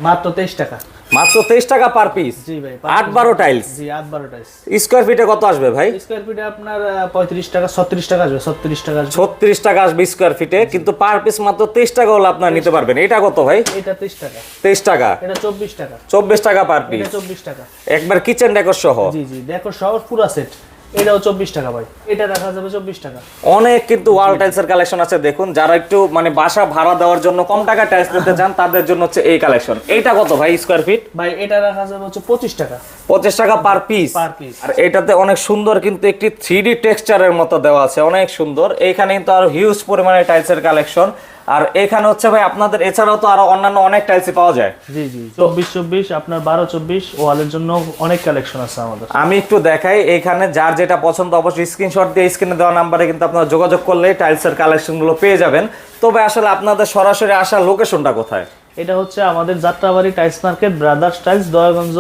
মাত্র 23 টাকা। মাত্র 23 টাকা পার পিস। জি ভাই, 8-12 টাইলস। জি 8-12 টাইলস। স্কয়ার ফিটে কত আসবে ভাই? স্কয়ার ফিটে আপনার 35 টাকা 36 টাকা আসবে, 36 টাকা আসবে। 36 টাকা আসবে স্কয়ার ফিটে, কিন্তু পার পিস মাত্র 23 টাকা হলে আপনারা নিতে পারবেন। এটা কত ভাই? এটা 23 টাকা। 23 টাকা। এটা 24 টাকা। 24 টাকা পার পিস। এটা 24 টাকা। একবার কিচেন ডেকোর সহ। জি জি, দেখো সহ পুরো সেট। এটাও 24 টাকা ভাই। এটা রাখা যাবে 24 টাকা। অনেক কিন্তু ওয়াল টাইলসের কালেকশন আছে দেখুন, যারা একটু মানে বাসা ভাড়া দেওয়ার জন্য কম টাকা টাইলস নিতে চান তাদের জন্য হচ্ছে এই কালেকশন। এইটা কত ভাই স্কয়ার ফিট? ভাই এটা রাখা যাবে হচ্ছে 25 টাকা। 25 টাকা পার পিস। Per piece. আর এটাতে অনেক সুন্দর কিন্তু একটি 3D টেক্সচারের মতো দেওয়া আছে, অনেক সুন্দর। এইখানে কিন্তু আর হিউজ পরিমাণে টাইলসের কালেকশন। আর এখানে হচ্ছে ভাই আপনাদের এছাড়াও তো আরো অন্যান্য অনেক টাইলসই পাওয়া যায়। জি জি, 24 আপনার 12-24 ওয়ালের জন্য অনেক কালেকশন আছে আমাদের। আমি একটু দেখাই, এখানে যার যেটা পছন্দ অবশ্যই স্ক্রিনশট দিয়ে স্ক্রিনে দেওয়া নাম্বারে কিন্তু আপনারা যোগাযোগ করলে টাইলসের কালেকশনগুলো পেয়ে যাবেন। তবে আসলে আপনাদের সরাসরি আসার লোকেশনটা কোথায়? এটা হচ্ছে আমাদের Jatrabari tiles market, brothers tiles, Dayaganj.